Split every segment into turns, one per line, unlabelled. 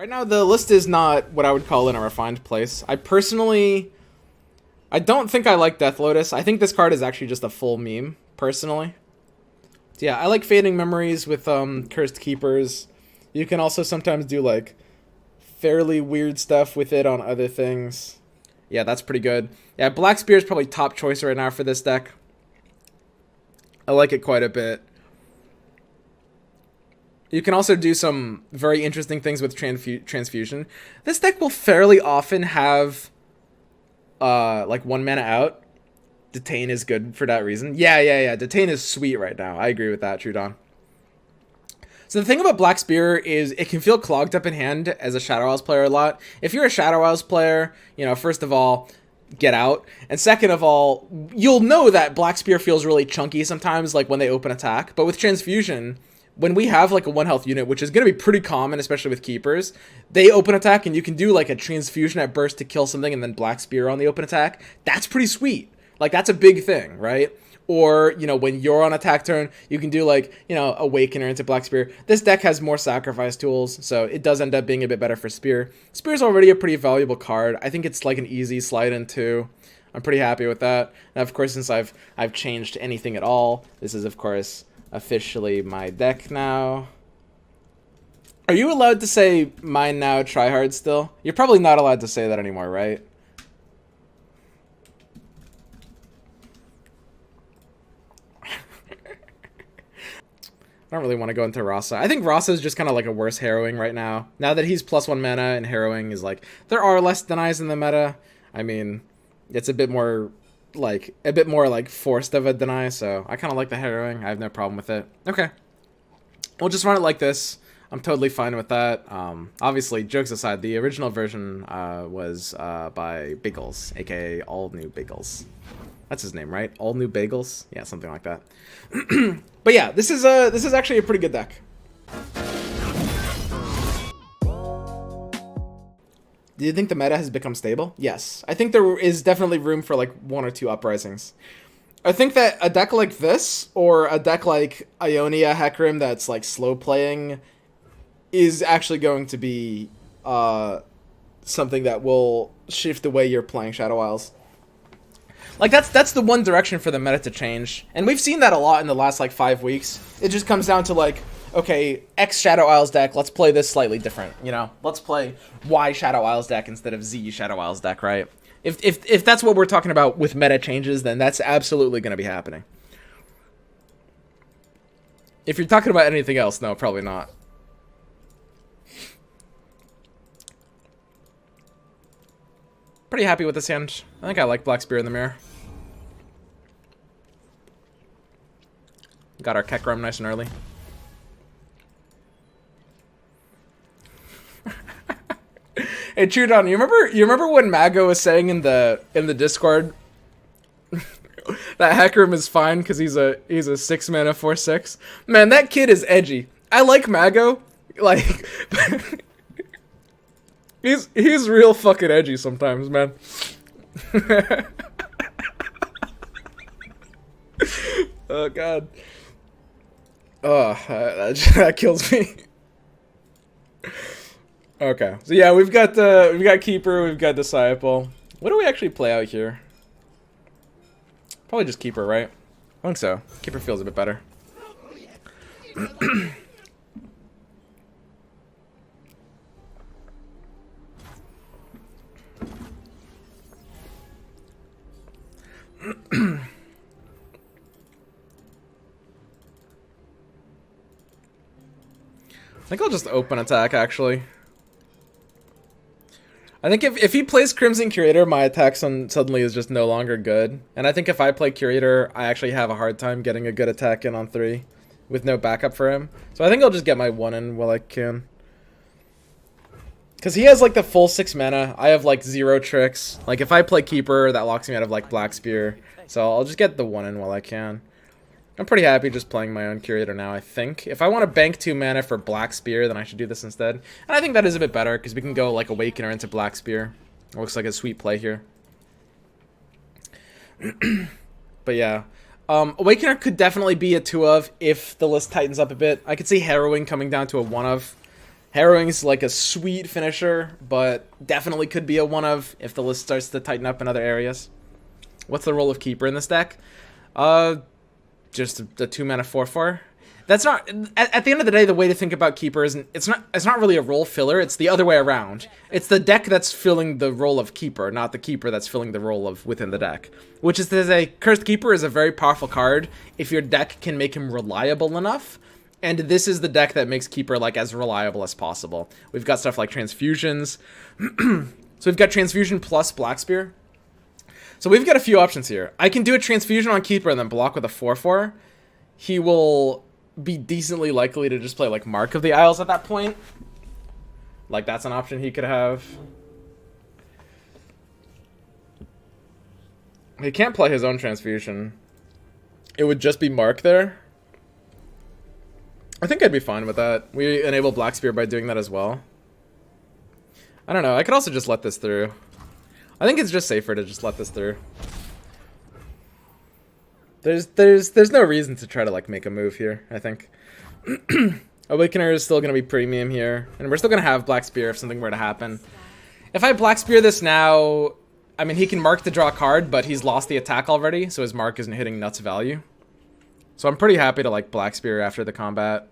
Right now, the list is not what I would call in a refined place. I don't think I like Death Lotus. I think this card is actually just a full meme, personally. So yeah, I like Fading Memories with Cursed Keepers. You can also sometimes do like fairly weird stuff with it on other things. Yeah, that's pretty good. Yeah, Black Spear is probably top choice right now for this deck. I like it quite a bit. You can also do some very interesting things with Transfusion. This deck will fairly often have like 1 mana out. Detain is good for that reason. Yeah. Detain is sweet right now. I agree with that, Trudon. So the thing about Black Spear is it can feel clogged up in hand as a Shadow Isles player a lot. If you're a Shadow Isles player, you know, first of all, get out. And second of all, you'll know that Black Spear feels really chunky sometimes, like when they open attack. But with Transfusion, when we have like a 1 health unit, which is going to be pretty common, especially with Keepers, they open attack and you can do like a Transfusion at burst to kill something and then Black Spear on the open attack. That's pretty sweet. Like, that's a big thing, right? Or, you know, when you're on attack turn, you can do like, you know, Awakener into Black Spear. This deck has more sacrifice tools, so it does end up being a bit better for Spear. Spear's already a pretty valuable card. I think it's like an easy slide into. I'm pretty happy with that. Now, of course, since I've changed anything at all, this is, of course, officially my deck now. Are you allowed to say mine now, tryhard still? You're probably not allowed to say that anymore, right? I don't really want to go into Rasa. I think Rasa is just kind of like a worse Harrowing right now. Now that he's +1 mana and Harrowing is like, there are less denies in the meta. I mean, it's a bit more like forced of a deny, so I kind of like the Harrowing. I have no problem with it. Okay. We'll just run it like this. I'm totally fine with that. Obviously, jokes aside, the original version was by Bagels, aka All New Bagels. That's his name, right? All New Bagels? Yeah, something like that. But yeah, this is actually a pretty good deck. Do you think the meta has become stable? Yes. I think there is definitely room for like 1 or 2 uprisings. I think that a deck like this, or a deck like Ionia Hecarim that's like slow playing, is actually going to be something that will shift the way you're playing Shadow Isles. Like, that's the one direction for the meta to change. And we've seen that a lot in the last, like, 5 weeks. It just comes down to, like, okay, X Shadow Isles deck, let's play this slightly different, you know? Let's play Y Shadow Isles deck instead of Z Shadow Isles deck, right? If that's what we're talking about with meta changes, then that's absolutely going to be happening. If you're talking about anything else, no, probably not. Pretty happy with this hand. I think I like Black Spear in the mirror. Got our Kekrom nice and early. Hey, Trudon, you remember when Mago was saying in the Discord that Hecarim is fine because he's a 6 mana 4/6? Man, that kid is edgy. I like Mago, like. He's real fucking edgy sometimes, man. Oh god. Oh, that kills me. Okay, so yeah, we've got Keeper, we've got Disciple. What do we actually play out here? Probably just Keeper, right? I think so. Keeper feels a bit better. I think I'll just open attack, actually. I think if he plays Crimson Curator, my attack suddenly is just no longer good. And I think if I play Curator, I actually have a hard time getting a good attack in on 3 with no backup for him. So I think I'll just get my 1 in while I can. Because he has like the full 6 mana. I have like 0 tricks. Like if I play Keeper, that locks me out of like Black Spear. So I'll just get the 1 in while I can. I'm pretty happy just playing my own Curator now, I think. If I want to bank 2 mana for Black Spear, then I should do this instead. And I think that is a bit better, because we can go like Awakener into Black Spear. It looks like a sweet play here. But yeah. Awakener could definitely be a 2 of if the list tightens up a bit. I could see Harrowing coming down to a 1 of. Harrowing's like a sweet finisher, but definitely could be a one of if the list starts to tighten up in other areas. What's the role of Keeper in this deck? Just a 2-mana 4/4. That's not, at the end of the day, the way to think about Keeper isn't, it's not really a role filler, it's the other way around. It's the deck that's filling the role of Keeper, not the Keeper that's filling the role of within the deck. Which is to say, Cursed Keeper is a very powerful card if your deck can make him reliable enough, and this is the deck that makes Keeper like as reliable as possible. We've got stuff like Transfusions. So we've got Transfusion plus Blackspear. So we've got a few options here. I can do a Transfusion on Keeper and then block with a 4/4. He will be decently likely to just play like Mark of the Isles at that point. Like that's an option he could have. He can't play his own Transfusion. It would just be Mark there. I think I'd be fine with that. We enable Blackspear by doing that as well. I don't know. I could also just let this through. I think it's just safer to just let this through. There's no reason to try to like make a move here, I think. Awakener is still going to be premium here, and we're still going to have Black Spear if something were to happen. If I Black Spear this now, I mean, he can mark to draw a card, but he's lost the attack already, so his mark isn't hitting Nuts value. So I'm pretty happy to like Black Spear after the combat.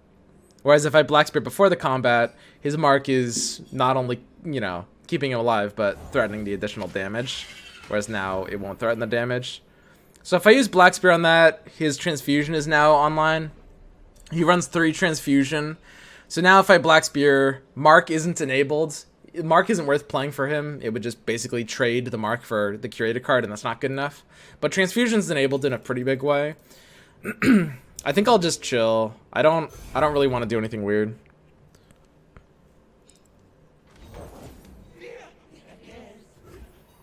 Whereas if I Black Spear before the combat, his mark is not only, you know, keeping him alive, but threatening the additional damage. Whereas now it won't threaten the damage. So if I use Black Spear on that, his Transfusion is now online. He runs 3 Transfusion. So now if I Black Spear, Mark isn't enabled. Mark isn't worth playing for him. It would just basically trade the Mark for the Curator card, and that's not good enough. But Transfusion's enabled in a pretty big way. I think I'll just chill. I don't really want to do anything weird.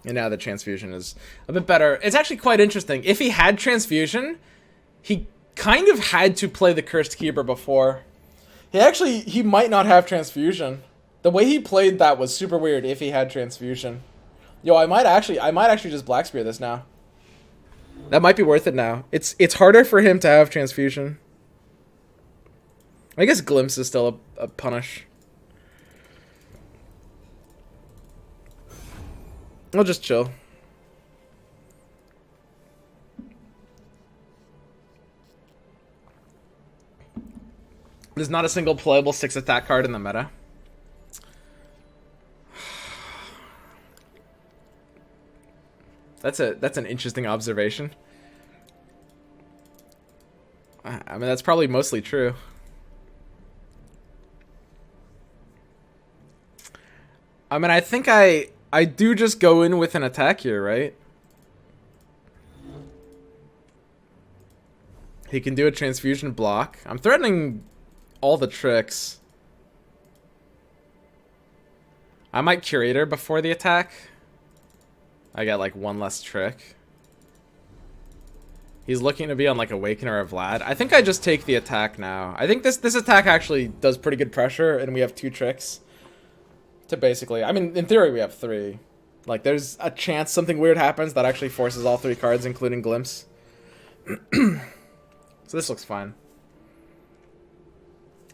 And now the Transfusion is a bit better. It's actually quite interesting. If he had Transfusion, he kind of had to play the Cursed Keeper before. He might not have Transfusion. The way he played that was super weird if he had Transfusion. Yo, I might actually just Black Spear this now. That might be worth it now. It's harder for him to have Transfusion. I guess Glimpse is still a punish. I'll just chill. There's not a single playable 6 attack card in the meta. That's an interesting observation. I mean, that's probably mostly true. I mean, I think I do just go in with an attack here, right? He can do a Transfusion block. I'm threatening all the tricks. I might Curator before the attack. I got like 1 less trick. He's looking to be on like Awakener or Vlad. I think I just take the attack now. I think this attack actually does pretty good pressure, and we have 2 tricks. To basically, I mean, in theory we have 3. Like, there's a chance something weird happens that actually forces all 3 cards, including Glimpse. So this looks fine.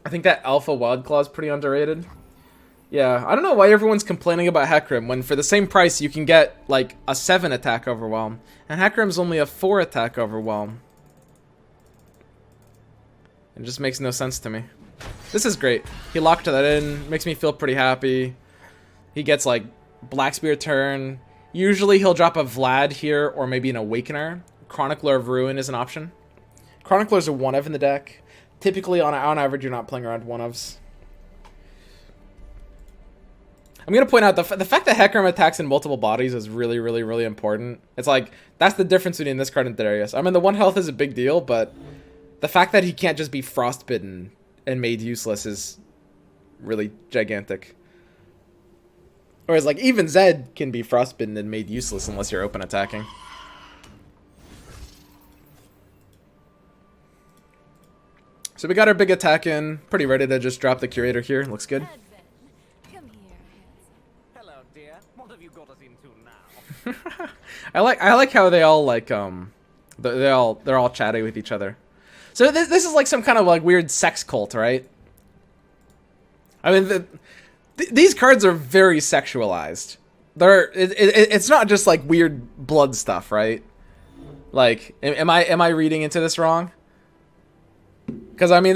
I think that Alpha Wild Claw is pretty underrated. Yeah, I don't know why everyone's complaining about Hecarim when for the same price you can get, like, a 7 attack Overwhelm. And Hecarim's only a 4 attack Overwhelm. It just makes no sense to me. This is great. He locked that in, makes me feel pretty happy. He gets, like, Black Spear turn. Usually he'll drop a Vlad here or maybe an Awakener. Chronicler of Ruin is an option. Chronicler's a 1-of in the deck. Typically, on average, you're not playing around 1-ofs. I'm going to point out the fact that Hecarim attacks in multiple bodies is really, really, really important. It's like, that's the difference between this card and Darius. I mean, the 1 health is a big deal, but the fact that he can't just be frostbitten and made useless is really gigantic. Whereas, like, even Zed can be frostbitten and made useless unless you're open attacking. So we got our big attack in. Pretty ready to just drop the Curator here. Looks good.
Hello, dear. What have you got us into now?
I like how they all like they're all chatty with each other. So this is like some kind of like weird sex cult, right? I mean, these cards are very sexualized. It's not just like weird blood stuff, right? Like, am I reading into this wrong? Because I mean,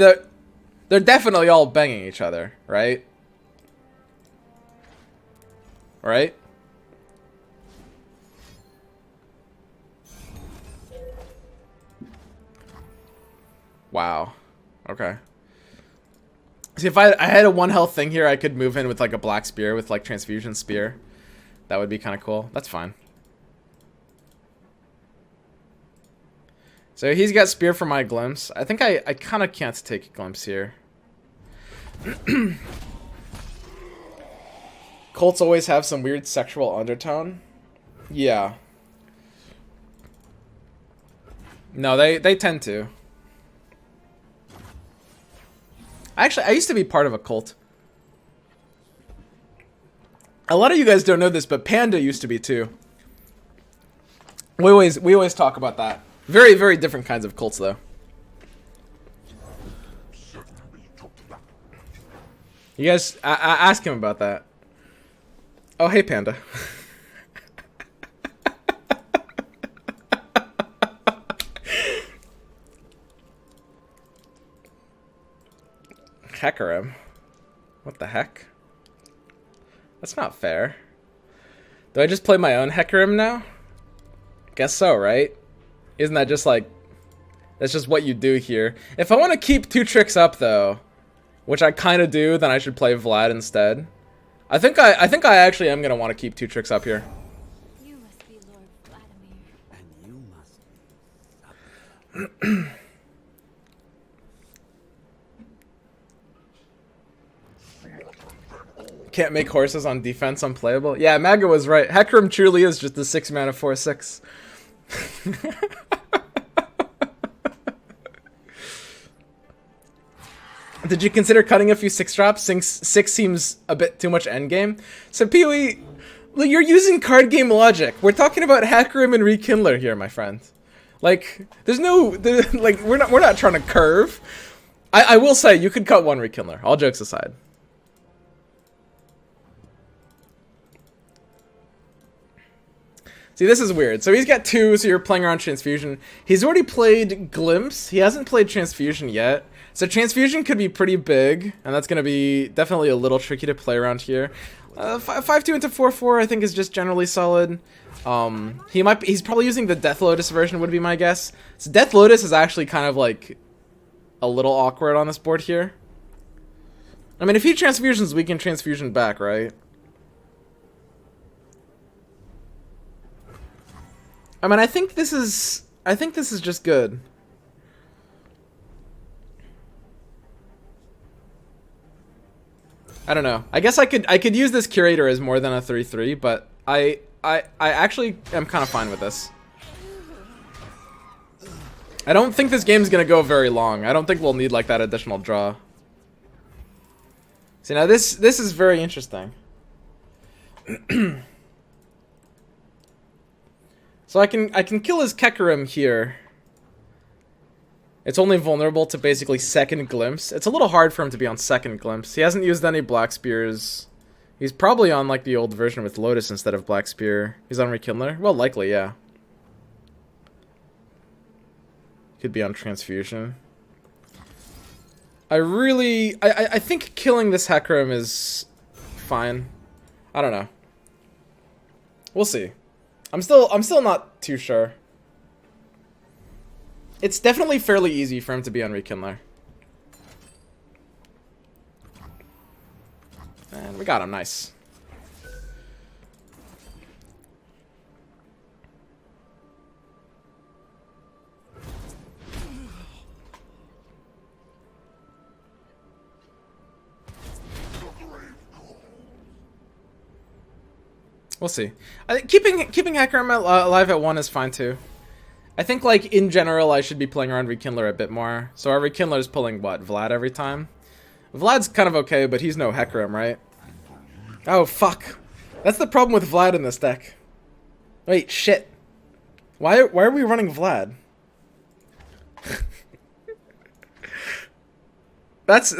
they're definitely all banging each other, right? Right? Wow. Okay. See, if I had a 1 health thing here, I could move in with like a black spear with like transfusion spear. That would be kind of cool. That's fine. So he's got spear for my glimpse. I think I kind of can't take a glimpse here. Cults always have some weird sexual undertone. Yeah. No, they tend to. Actually, I used to be part of a cult. A lot of you guys don't know this, but Panda used to be too. We always talk about that. Very, very different kinds of cults, though. You guys, ask him about that. Oh, hey, Panda. Hecarim. What the heck? That's not fair. Do I just play my own Hecarim now? Guess so, right? Isn't that just like... That's just what you do here. If I want to keep 2 tricks up, though, which I kind of do, then I should play Vlad instead. I think I actually am going to want to keep 2 tricks up here.
You must be Lord Vladimir. And you must be...
Can't make horses on defense unplayable. Yeah, Maga was right. Hecarim truly is just a 6-mana 4/6. Did you consider cutting a few 6-drops? 6 seems a bit too much endgame. So Pee-wee, you're using card game logic. We're talking about Hecarim and Rekindler here, my friend. Like, there's no, like, we're not trying to curve. I will say you could cut 1 Rekindler. All jokes aside. See, this is weird. So he's got 2, so you're playing around Transfusion. He's already played Glimpse. He hasn't played Transfusion yet. So Transfusion could be pretty big, and that's going to be definitely a little tricky to play around here. 5/2 into 4/4 I think is just generally solid. He's probably using the Death Lotus version would be my guess. So Death Lotus is actually kind of like a little awkward on this board here. I mean, if he Transfusions, we can Transfusion back, right? I mean, I think this is just good. I don't know. I guess I could use this Curator as more than a 3/3, but I actually am kind of fine with this. I don't think this game's gonna go very long. I don't think we'll need like that additional draw. See, now this is very interesting. So I can kill his Hecarim here. It's only vulnerable to basically second glimpse. It's a little hard for him to be on second glimpse. He hasn't used any black spears. He's probably on like the old version with Lotus instead of black spear. He's on Rekindler? Well, likely, yeah. Could be on Transfusion. I think killing this Hecarim is fine. I don't know. We'll see. I'm still not too sure. It's definitely fairly easy for him to be on Rekindler. And we got him, nice. We'll see. I think keeping Hecarim alive at 1 is fine too. I think, like, in general, I should be playing around Rekindler a bit more. So our Rekindler is pulling, what, Vlad every time? Vlad's kind of okay, but he's no Hecarim, right? Oh, fuck. That's the problem with Vlad in this deck. Wait, shit. Why are we running Vlad? That's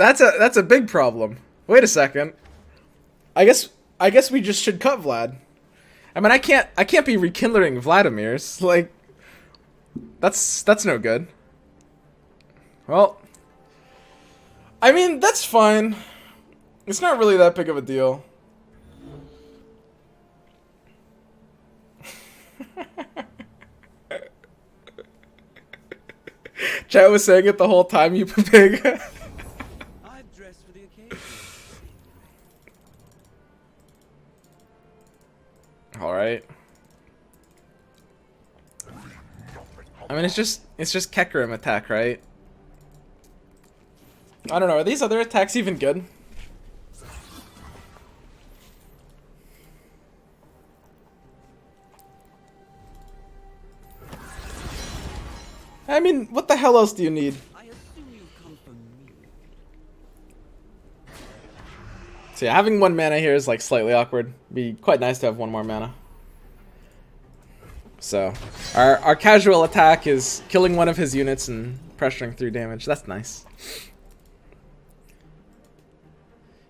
a big problem. Wait a second. I guess we just should cut Vlad. I mean, I can't be rekindling Vladimir's. Like, that's no good. Well, I mean, that's fine. It's not really that big of a deal. Chat was saying it the whole time, you pig.
I've dressed for the occasion.
Alright. I mean, it's just Kekrim attack, right? I don't know, are these other attacks even good? I mean, what the hell else do you need?
I assume you come from me.
So yeah, having 1 mana here is like slightly awkward. Be quite nice to have 1 more mana. So, our casual attack is killing one of his units and pressuring through damage. That's nice.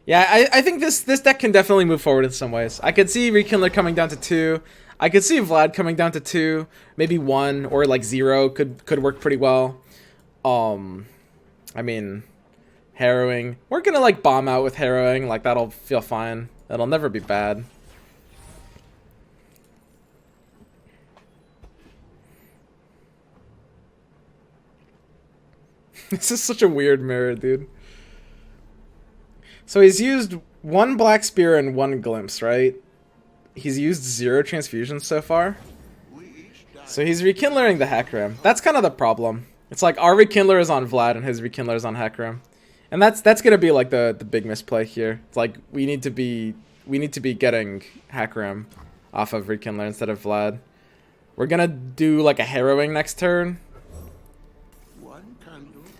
Yeah, I think this deck can definitely move forward in some ways. I could see Rekindler coming down to 2. I could see Vlad coming down to 2, maybe 1 or like 0 could work pretty well. I mean, Harrowing. We're gonna like bomb out with Harrowing. Like that'll feel fine. That'll never be bad. This is such a weird mirror, dude. So he's used 1 Black Spear and 1 Glimpse, right? He's used 0 transfusions so far. So he's rekindling the Hecarim. That's kind of the problem. It's like our Rekindler is on Vlad and his Rekindler is on Hecarim. And that's gonna be like the big misplay here. It's like we need to be getting Hecarim off of Rekindler instead of Vlad. We're gonna do like a Harrowing next turn.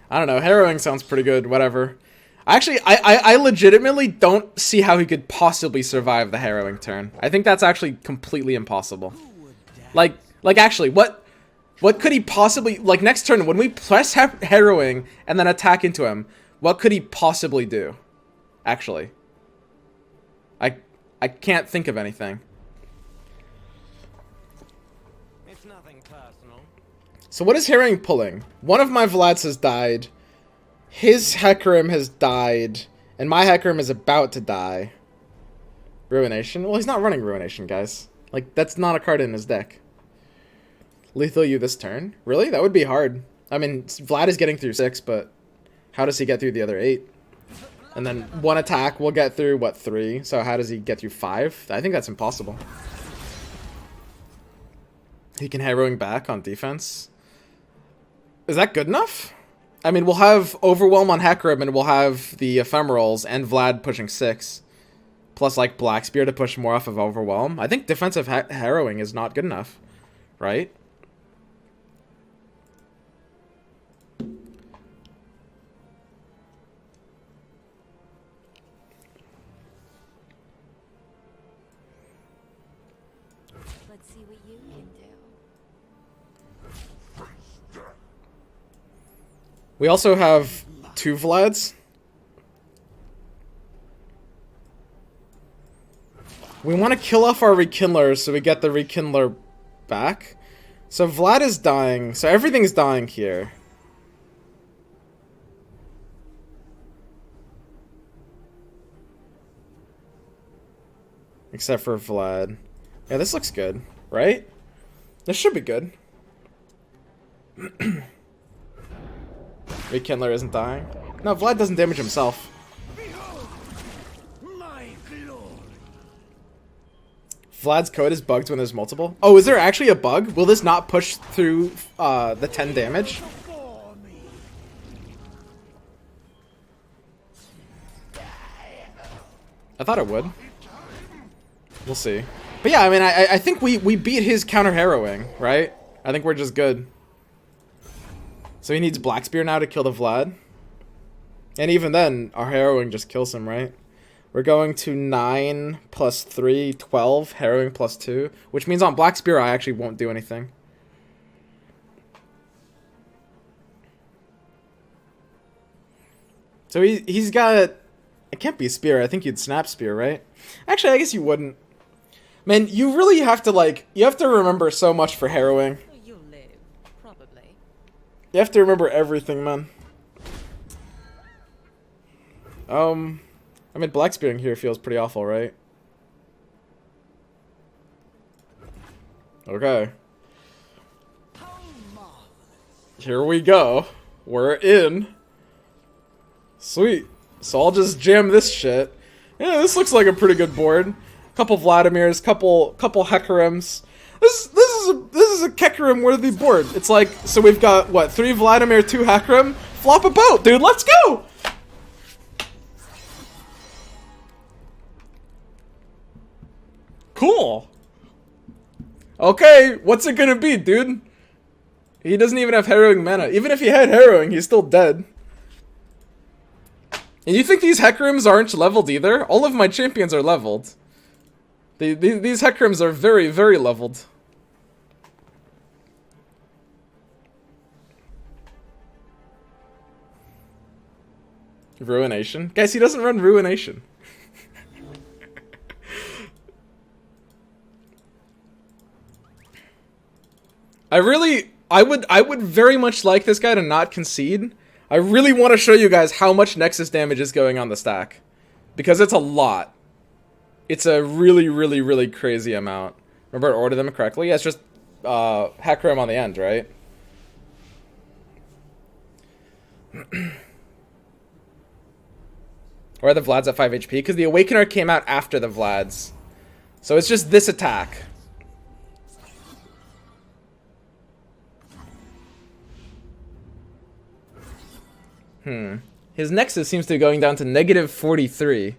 I don't know, Harrowing sounds pretty good, whatever. Actually, I legitimately don't see how he could possibly survive the Harrowing turn. I think that's actually completely impossible. Like actually, what could he possibly, like next turn, when we press Harrowing and then attack into him, what could he possibly do? Actually. I can't think of anything.
It's nothing personal.
So what is Harrowing pulling? One of my Vlads has died. His Hecarim has died. And my Hecarim is about to die. Ruination? Well, he's not running Ruination, guys. Like, that's not a card in his deck. Lethal you this turn? Really? That would be hard. I mean, Vlad is getting through 6, but how does he get through the other 8? And then 1 attack will get through, what, 3? So how does he get through 5? I think that's impossible. He can Harrowing back on defense. Is that good enough? I mean, we'll have Overwhelm on Hecarim, and we'll have the Ephemerals and Vlad pushing 6. Plus, like, Black Spear to push more off of Overwhelm. I think defensive Harrowing is not good enough. Right?
Let's see what you can do.
We also have 2 Vlads. We want to kill off our Rekindlers so we get the Rekindler back. So Vlad is dying. So everything's dying here. Except for Vlad. Yeah, this looks good, right? This should be good. Rekindler isn't dying. No, Vlad doesn't damage himself. Vlad's code is bugged when there's multiple. Oh, is there actually a bug? Will this not push through the 10 damage? I thought it would. We'll see. But yeah, I mean, I think we beat his counter harrowing, right? I think we're just good. So he needs Black Spear now to kill the Vlad. And even then, our harrowing just kills him, right? We're going to 9 plus 3, 12, harrowing plus 2. Which means on Black Spear, I actually won't do anything. So he's got It can't be spear. I think you'd snap spear, right? Actually, I guess you wouldn't. Man, you really have to, like, you have to remember so much for harrowing.
You'll live, probably.
You have to remember everything, man. I mean, black spearing here feels pretty awful, right? Okay. Here we go. We're in. Sweet. So I'll just jam this shit. Yeah, this looks like a pretty good board. Couple Vladimirs, couple Hekarims. This is a Kekarim worthy board. It's like, so we've got what, 3 Vladimir, 2 Hekarim. Flop a boat, dude. Let's go. Cool. Okay, what's it gonna be, dude? He doesn't even have harrowing mana. Even if he had harrowing, he's still dead. And you think these Hekarims aren't leveled either? All of my champions are leveled. These Hekarims are very, very leveled. Ruination? Guys, he doesn't run Ruination. I would very much like this guy to not concede. I really want to show you guys how much Nexus damage is going on the stack. Because it's a lot. It's a really, really, really crazy amount. Remember to order them correctly? Yeah, it's just Hekarim on the end, right? Or are the Vlads at 5 HP? Because the Awakener came out after the Vlads. So it's just this attack. His Nexus seems to be going down to -43.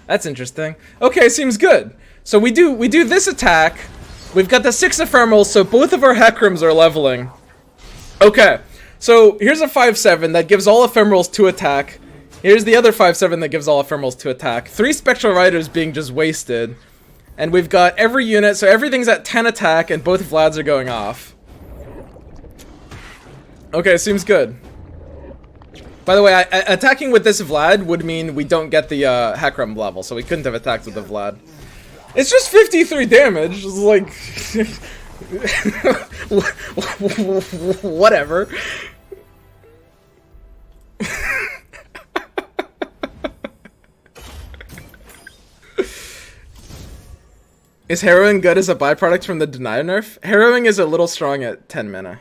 That's interesting. Okay, seems good. So we do this attack. We've got the 6 Ephemerals, so both of our Hekarims are leveling. Okay, so here's a 5/7 that gives all Ephemerals 2 attack. Here's the other 5/7 that gives all Ephemerals 2 attack. 3 Spectral Riders being just wasted. And we've got every unit, so everything's at 10 attack, and both Vlads are going off. Okay, seems good. By the way, attacking with this Vlad would mean we don't get the Hekarim level, so we couldn't have attacked with the Vlad. It's just 53 damage. It's like... whatever. Is harrowing good as a byproduct from the deny nerf? Harrowing is a little strong at 10 mana.